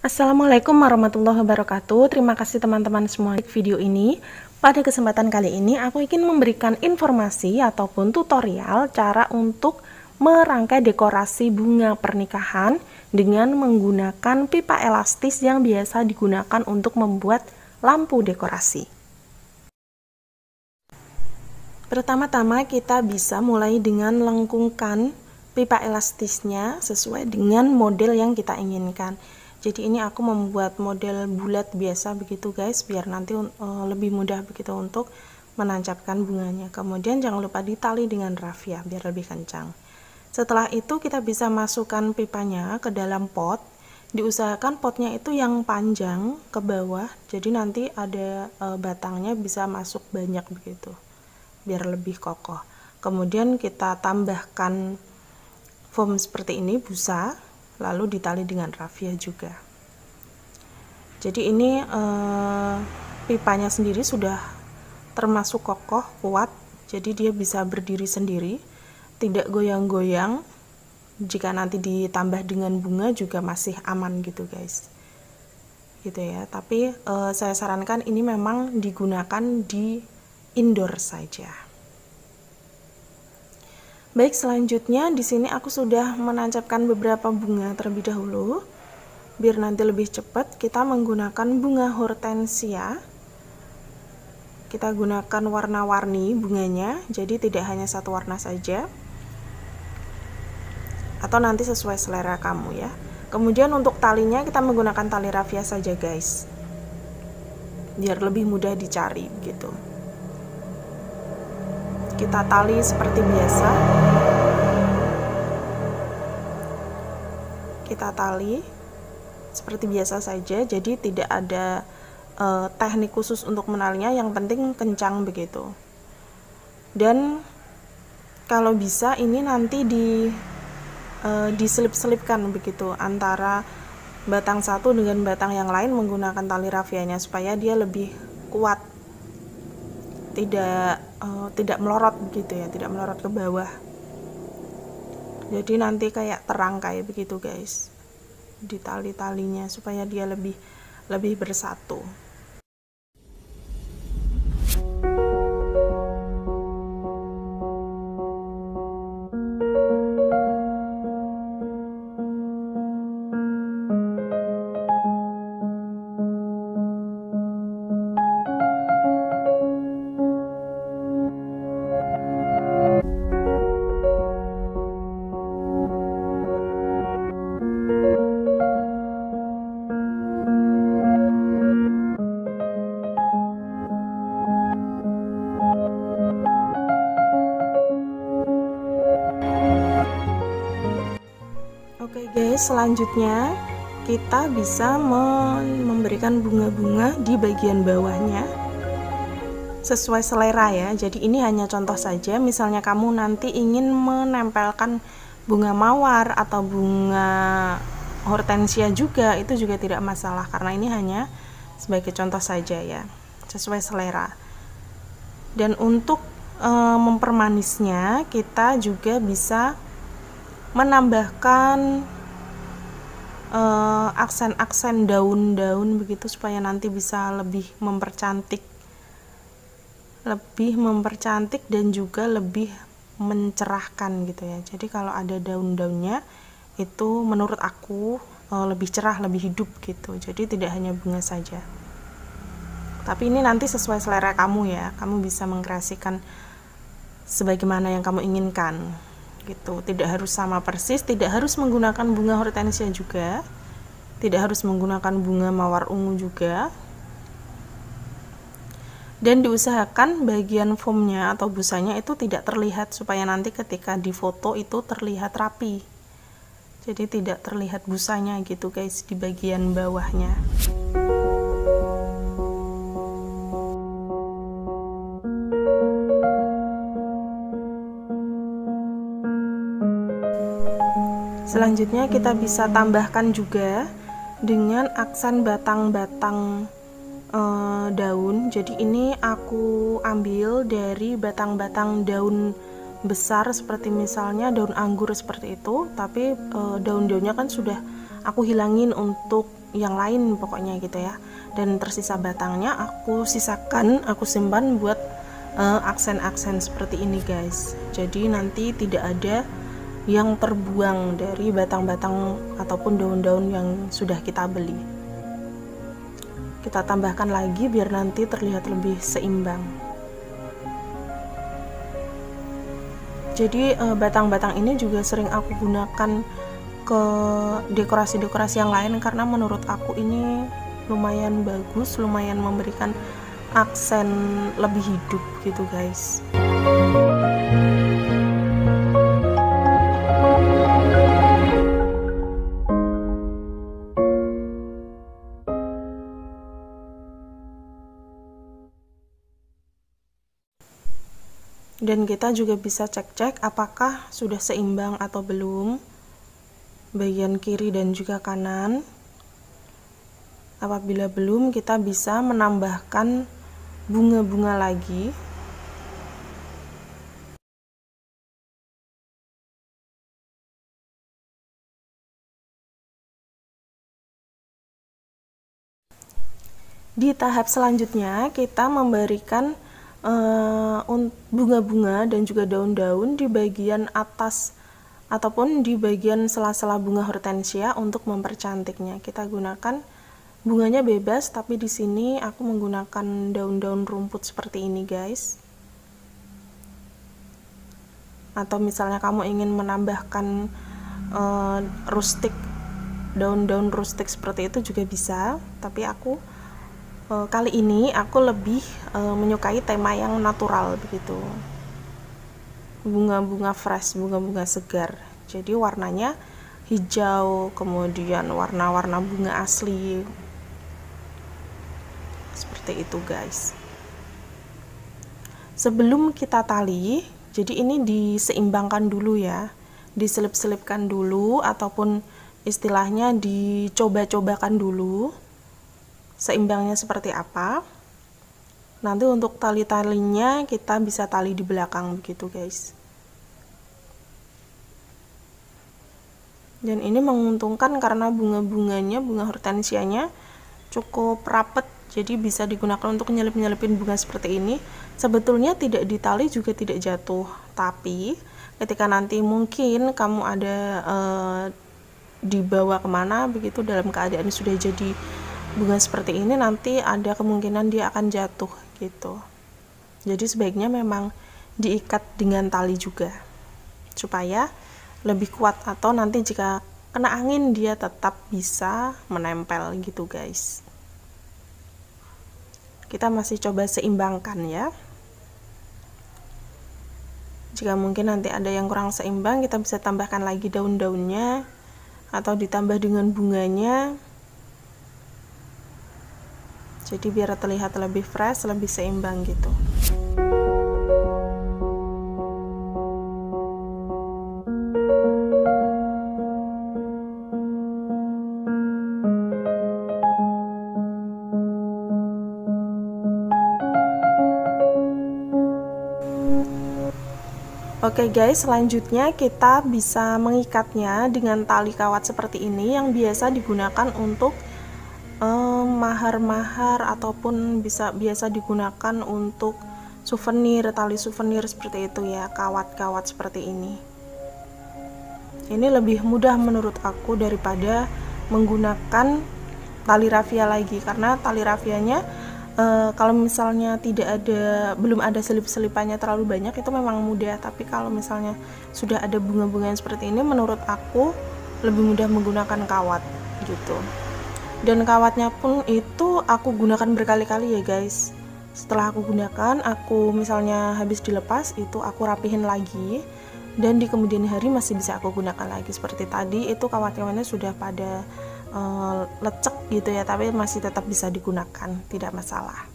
Assalamualaikum warahmatullahi wabarakatuh. Terima kasih teman-teman semua di video ini. Pada kesempatan kali ini aku ingin memberikan informasi ataupun tutorial cara untuk merangkai dekorasi bunga pernikahan dengan menggunakan pipa elastis yang biasa digunakan untuk membuat lampu dekorasi. Pertama-tama kita bisa mulai dengan lengkungkan pipa elastisnya sesuai dengan model yang kita inginkan. Jadi ini aku membuat model bulat biasa begitu guys, biar nanti lebih mudah begitu untuk menancapkan bunganya. Kemudian jangan lupa ditali dengan rafia biar lebih kencang. Setelah itu kita bisa masukkan pipanya ke dalam pot. Diusahakan potnya itu yang panjang ke bawah, jadi nanti ada batangnya bisa masuk banyak begitu, biar lebih kokoh. Kemudian kita tambahkan foam seperti ini, busa, lalu ditali dengan rafia juga. Jadi ini pipanya sendiri sudah termasuk kokoh, kuat, jadi dia bisa berdiri sendiri, tidak goyang-goyang. Jika nanti ditambah dengan bunga juga masih aman gitu guys, gitu ya. Tapi saya sarankan ini memang digunakan di indoor saja. Baik, selanjutnya di sini aku sudah menancapkan beberapa bunga terlebih dahulu. Biar nanti lebih cepat, kita menggunakan bunga hortensia. Kita gunakan warna-warni bunganya, jadi tidak hanya satu warna saja. Atau nanti sesuai selera kamu ya. Kemudian untuk talinya kita menggunakan tali rafia saja guys, biar lebih mudah dicari gitu. Kita tali seperti biasa, kita tali seperti biasa saja, jadi tidak ada teknik khusus untuk menalinya, yang penting kencang begitu. Dan kalau bisa ini nanti diselip-selipkan begitu antara batang satu dengan batang yang lain menggunakan tali rafianya supaya dia lebih kuat, tidak melorot begitu ya, tidak melorot ke bawah. Jadi nanti kayak terangkai begitu guys, di tali-talinya supaya dia lebih bersatu. Oke guys, selanjutnya kita bisa memberikan bunga-bunga di bagian bawahnya sesuai selera ya. Jadi ini hanya contoh saja, misalnya kamu nanti ingin menempelkan bunga mawar atau bunga hortensia juga, itu juga tidak masalah, karena ini hanya sebagai contoh saja ya, sesuai selera. Dan untuk mempermanisnya kita juga bisa menambahkan aksen-aksen daun-daun begitu supaya nanti bisa lebih mempercantik dan juga lebih mencerahkan gitu ya. Jadi kalau ada daun-daunnya itu menurut aku lebih cerah, lebih hidup gitu. Jadi tidak hanya bunga saja. Tapi ini nanti sesuai selera kamu ya. Kamu bisa mengkreasikan sebagaimana yang kamu inginkan gitu. Tidak harus sama persis, tidak harus menggunakan bunga hortensia juga, tidak harus menggunakan bunga mawar ungu juga. Dan diusahakan bagian foamnya atau busanya itu tidak terlihat, supaya nanti ketika difoto itu terlihat rapi. Jadi tidak terlihat busanya gitu guys di bagian bawahnya. Selanjutnya kita bisa tambahkan juga dengan aksen batang-batang daun. Jadi ini aku ambil dari batang-batang daun besar, seperti misalnya daun anggur seperti itu, tapi daun-daunnya kan sudah aku hilangin untuk yang lain pokoknya gitu ya. Dan tersisa batangnya aku sisakan, aku simpan buat aksen-aksen seperti ini guys. Jadi nanti tidak ada yang terbuang dari batang-batang ataupun daun-daun yang sudah kita beli. Kita tambahkan lagi biar nanti terlihat lebih seimbang. Jadi batang-batang ini juga sering aku gunakan ke dekorasi-dekorasi yang lain karena menurut aku ini lumayan bagus, lumayan memberikan aksen lebih hidup gitu guys. Dan kita juga bisa cek-cek apakah sudah seimbang atau belum bagian kiri dan juga kanan. Apabila belum, kita bisa menambahkan bunga-bunga lagi. Di tahap selanjutnya kita memberikan bunga-bunga dan juga daun-daun di bagian atas ataupun di bagian sela-sela bunga hortensia untuk mempercantiknya. Kita gunakan bunganya bebas, tapi di sini aku menggunakan daun-daun rumput seperti ini guys. Atau misalnya kamu ingin menambahkan rustik, daun-daun rustik seperti itu juga bisa, tapi aku kali ini aku lebih menyukai tema yang natural begitu, bunga-bunga fresh, bunga-bunga segar. Jadi warnanya hijau, kemudian warna-warna bunga asli seperti itu guys. Sebelum kita tali, jadi ini diseimbangkan dulu ya, diselip-selipkan dulu ataupun istilahnya dicoba-cobakan dulu seimbangnya seperti apa. Nanti untuk tali-talinya kita bisa tali di belakang begitu guys. Dan ini menguntungkan karena bunga-bunganya, bunga hortensianya cukup rapet, jadi bisa digunakan untuk nyelip-nyelipin bunga seperti ini. Sebetulnya tidak ditali juga tidak jatuh, tapi ketika nanti mungkin kamu ada dibawa kemana begitu dalam keadaan sudah jadi bunga seperti ini, nanti ada kemungkinan dia akan jatuh gitu. Jadi sebaiknya memang diikat dengan tali juga supaya lebih kuat, atau nanti jika kena angin dia tetap bisa menempel gitu guys. Kita masih coba seimbangkan ya. Jika mungkin nanti ada yang kurang seimbang, kita bisa tambahkan lagi daun-daunnya atau ditambah dengan bunganya. Jadi biar terlihat lebih fresh, lebih seimbang gitu. Oke guys, selanjutnya kita bisa mengikatnya dengan tali kawat seperti ini yang biasa digunakan untuk mahar-mahar ataupun biasa digunakan untuk souvenir, tali souvenir seperti itu ya, kawat-kawat seperti ini. Ini lebih mudah menurut aku daripada menggunakan tali rafia lagi, karena tali rafianya kalau misalnya belum ada selip-selipannya terlalu banyak itu memang mudah, tapi kalau misalnya sudah ada bunga-bunga yang seperti ini menurut aku lebih mudah menggunakan kawat gitu. Dan kawatnya pun itu aku gunakan berkali-kali ya guys. Setelah aku gunakan, aku misalnya habis dilepas itu aku rapihin lagi, dan di kemudian hari masih bisa aku gunakan lagi. Seperti tadi itu kawat-kawatnya sudah pada lecek gitu ya, tapi masih tetap bisa digunakan, tidak masalah.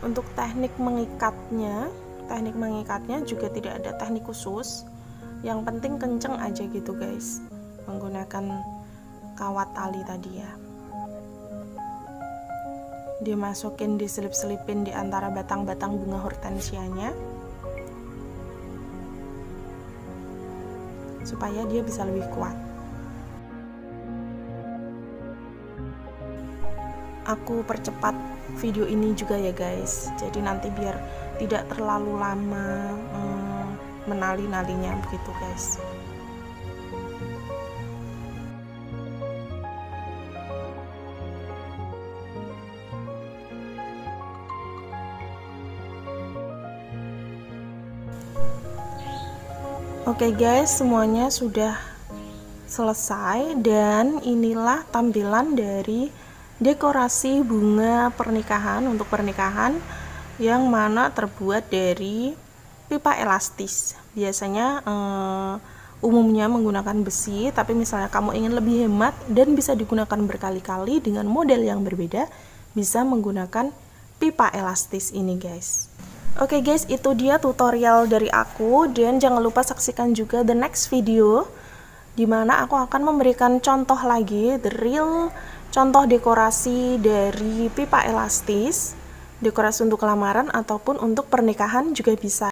Untuk teknik mengikatnya juga tidak ada teknik khusus, Yang penting kenceng aja gitu guys, menggunakan kawat tali tadi ya. Dimasukin, diselip-selipin di antara batang-batang bunga hortensianya supaya dia bisa lebih kuat. Aku percepat video ini juga ya guys, jadi nanti biar tidak terlalu lama menali-nalinya begitu guys. Oke guys, semuanya sudah selesai dan inilah tampilan dari dekorasi bunga pernikahan untuk pernikahan yang mana terbuat dari pipa elastis. Biasanya umumnya menggunakan besi, tapi misalnya kamu ingin lebih hemat dan bisa digunakan berkali-kali dengan model yang berbeda, bisa menggunakan pipa elastis ini guys. Oke guys, itu dia tutorial dari aku, dan jangan lupa saksikan juga the next video dimana aku akan memberikan contoh lagi, the real contoh dekorasi dari pipa elastis, dekorasi untuk lamaran ataupun untuk pernikahan juga bisa.